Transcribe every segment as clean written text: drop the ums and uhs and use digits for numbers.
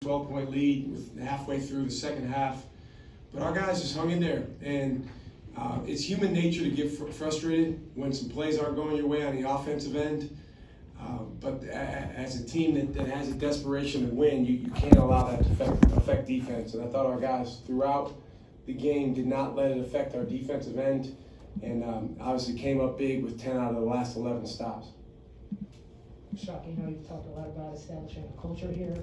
12-point lead with halfway through the second half. But our guys just hung in there, and it's human nature to get frustrated when some plays aren't going your way on the offensive end. But as a team that has a desperation to win, you can't allow that to affect defense. And I thought our guys throughout the game did not let it affect our defensive end, and obviously came up big with 10 out of the last 11 stops. Shaka, you've talked a lot about establishing a culture here.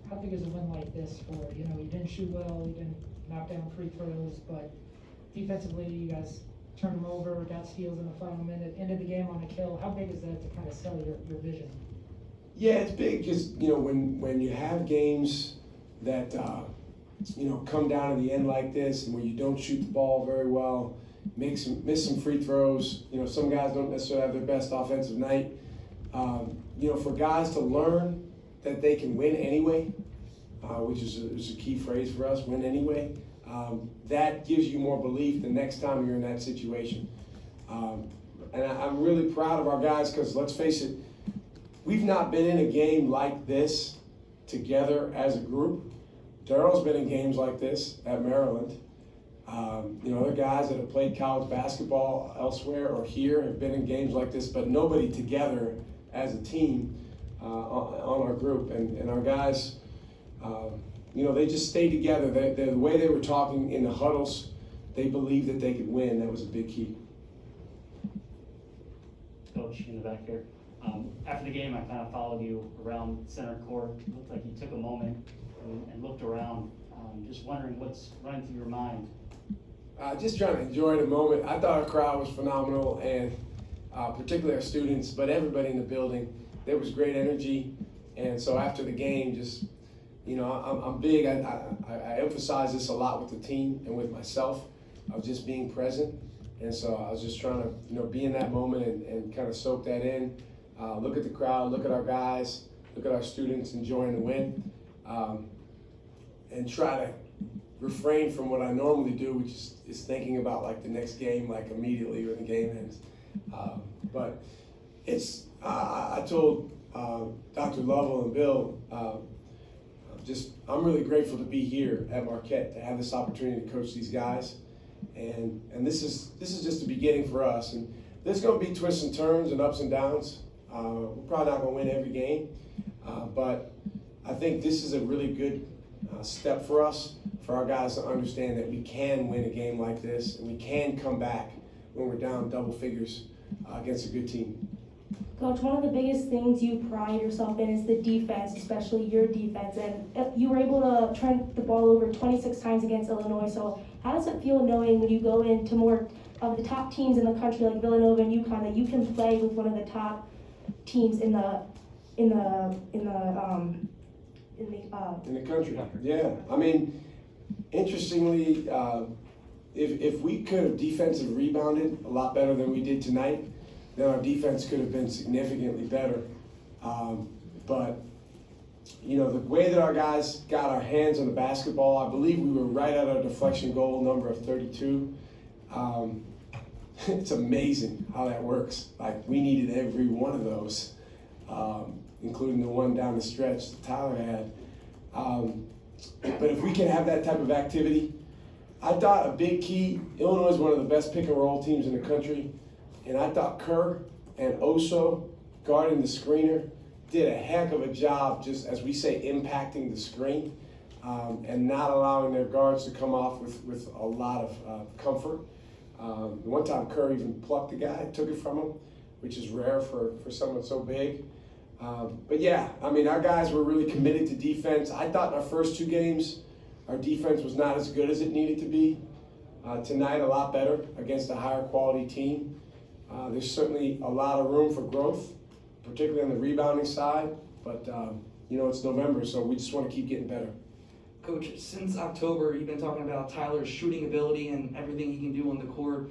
How big is a win like this for, you didn't shoot well, you didn't knock down free throws, but defensively you guys turned them over, got steals in the final minute, ended the game on a kill. How big is that to kind of sell your vision? Yeah, it's big because, when you have games that, come down to the end like this, and when you don't shoot the ball very well, miss some free throws, some guys don't necessarily have their best offensive night. For guys to learn that they can win anyway, which is a key phrase for us, win anyway, that gives you more belief the next time you're in that situation. And I'm really proud of our guys because, let's face it, we've not been in a game like this together as a group. Daryl's been in games like this at Maryland. Other guys that have played college basketball elsewhere or here have been in games like this, but nobody together as a team on our group. And our guys, they just stayed together. The way they were talking in the huddles, they believed that they could win. That was a big key. Coach, in the back here. After the game, I kind of followed you around center court. It looked like you took a moment and looked around. Just wondering what's running through your mind. Just trying to enjoy the moment. I thought our crowd was phenomenal, and particularly our students, but everybody in the building. There was great energy, and so after the game, just I'm big. I emphasize this a lot with the team and with myself of just being present, and so I was just trying to be in that moment and kind of soak that in. Look at the crowd, look at our guys, look at our students enjoying the win, and try to refrain from what I normally do, which is thinking about like the next game, like immediately when the game ends. But it's I told Dr. Lovell and Bill, I'm really grateful to be here at Marquette to have this opportunity to coach these guys, and this is just the beginning for us. And there's going to be twists and turns and ups and downs. We're probably not going to win every game, but I think this is a really good step for us, for our guys to understand that we can win a game like this, and we can come back when we're down double figures against a good team. Coach, one of the biggest things you pride yourself in is the defense, especially your defense, and you were able to turn the ball over 26 times against Illinois. So how does it feel knowing when you go into more of the top teams in the country like Villanova and UConn that you can play with one of the top teams in the country? Yeah, I mean, interestingly, if we could have defensive rebounded a lot better than we did tonight, then our defense could have been significantly better. But the way that our guys got our hands on the basketball, I believe we were right at our deflection goal number of 32. It's amazing how that works. Like, we needed every one of those, including the one down the stretch that Tyler had. But if we can have that type of activity, I thought a big key, Illinois is one of the best pick and roll teams in the country, and I thought Kerr and Oso guarding the screener did a heck of a job, just as we say, impacting the screen, and not allowing their guards to come off with a lot of comfort. One time Kerr even plucked the guy, took it from him, which is rare for someone so big. But yeah, I mean, our guys were really committed to defense. I thought in our first two games, our defense was not as good as it needed to be. Tonight, a lot better against a higher quality team. There's certainly a lot of room for growth, particularly on the rebounding side. But, it's November, so we just want to keep getting better. Coach, since October, you've been talking about Tyler's shooting ability and everything he can do on the court.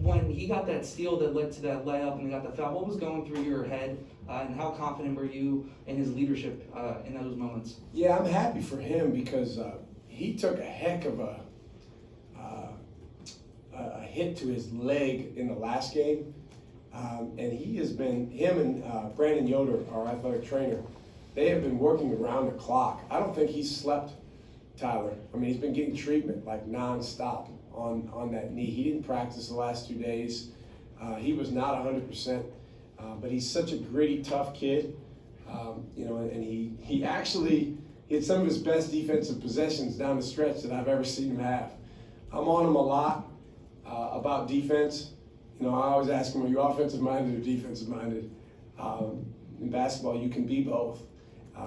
When he got that steal that led to that layup and he got the foul, what was going through your head, and how confident were you in his leadership in those moments? Yeah, I'm happy for him because he took a heck of a hit to his leg in the last game, and he has been, him and Brandon Yoder, our athletic trainer, they have been working around the clock. I don't think he's slept, Tyler. I mean, he's been getting treatment like nonstop on that knee. He didn't practice the last 2 days. He was not 100%, but he's such a gritty, tough kid. And he actually had some of his best defensive possessions down the stretch that I've ever seen him have. I'm on him a lot about defense. I always ask him, are you offensive minded or defensive minded? In basketball, you can be both.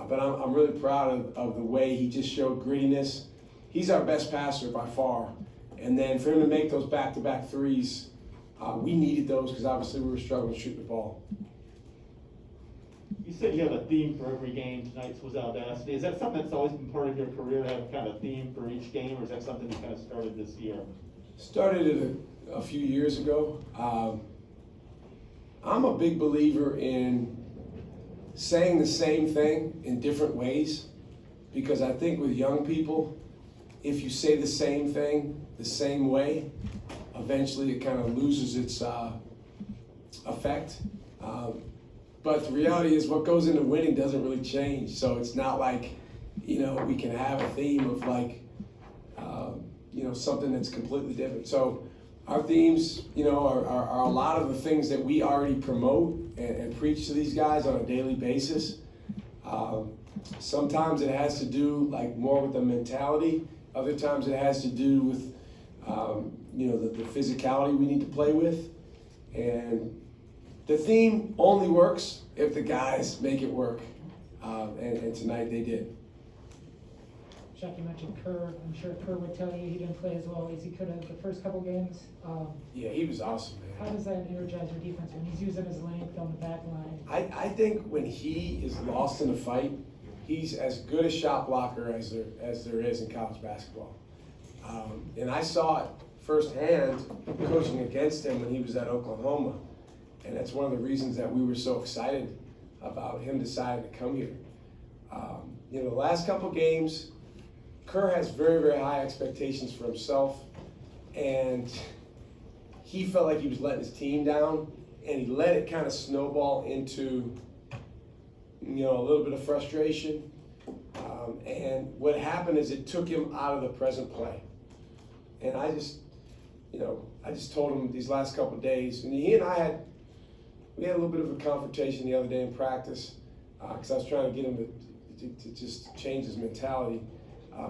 But I'm really proud of the way he just showed grittiness. He's our best passer by far. And then for him to make those back-to-back threes, we needed those because obviously we were struggling to shoot the ball. You said you have a theme for every game. Tonight's was audacity. Is that something that's always been part of your career, to have kind of a theme for each game, or is that something you kind of started this year? Started it a few years ago. I'm a big believer in saying the same thing in different ways, because I think with young people, if you say the same thing the same way, eventually it kind of loses its effect. But the reality is what goes into winning doesn't really change. So it's not like, we can have a theme of like, something that's completely different. So our themes, are a lot of the things that we already promote and preach to these guys on a daily basis. Sometimes it has to do like more with the mentality. Other times it has to do with, the physicality we need to play with. And the theme only works if the guys make it work. And tonight they did. Shaq, you mentioned Kerr. I'm sure Kerr would tell you he didn't play as well as he could have the first couple games. Yeah, he was awesome, How man. does that energize your defense when he's using his length on the back line? I think when he is lost in a fight, he's as good a shot blocker as there is in college basketball. And I saw it firsthand coaching against him when he was at Oklahoma. And that's one of the reasons that we were so excited about him deciding to come here. The last couple games, Kerr has very, very high expectations for himself. And he felt like he was letting his team down. And he let it kind of snowball into, a little bit of frustration. And what happened is it took him out of the present play. And I just told him these last couple of days, and he and I had a little bit of a confrontation the other day in practice, because I was trying to get him to just change his mentality.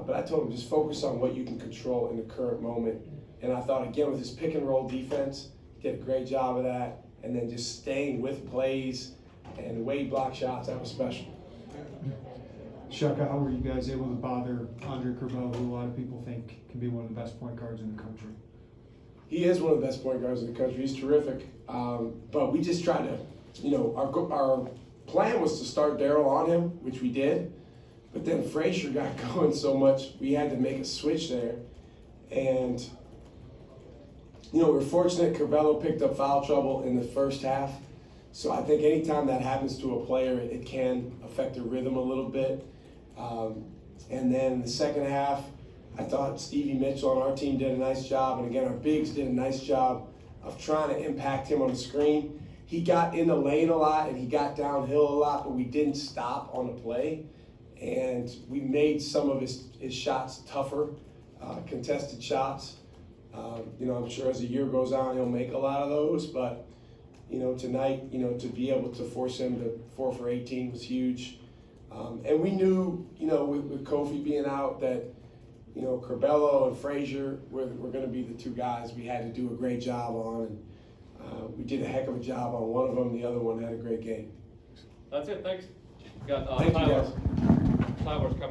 But I told him just focus on what you can control in the current moment. And I thought, again, with his pick and roll defense, did a great job of that. And then just staying with plays and the way he blocked shots, that was special. Shaka, how were you guys able to bother Andre Curbelo, who a lot of people think can be one of the best point guards in the country? He is one of the best point guards in the country. He's terrific. But we just tried to, our plan was to start Darryl on him, which we did. But then Frazier got going so much, we had to make a switch there. And, we're fortunate Curbelo picked up foul trouble in the first half. So I think anytime that happens to a player, it can affect the rhythm a little bit. And then in the second half, I thought Stevie Mitchell on our team did a nice job. And again, our bigs did a nice job of trying to impact him on the screen. He got in the lane a lot and he got downhill a lot, but we didn't stop on the play. And we made some of his shots tougher, contested shots. I'm sure as the year goes on, he'll make a lot of those, but tonight, to be able to force him to 4 for 18 was huge. And we knew, with Kofi being out that, Curbelo and Frazier were going to be the two guys we had to do a great job on. And we did a heck of a job on one of them. The other one had a great game. That's it, thanks. Got Thank you, Tyler. guys. Tyler's coming.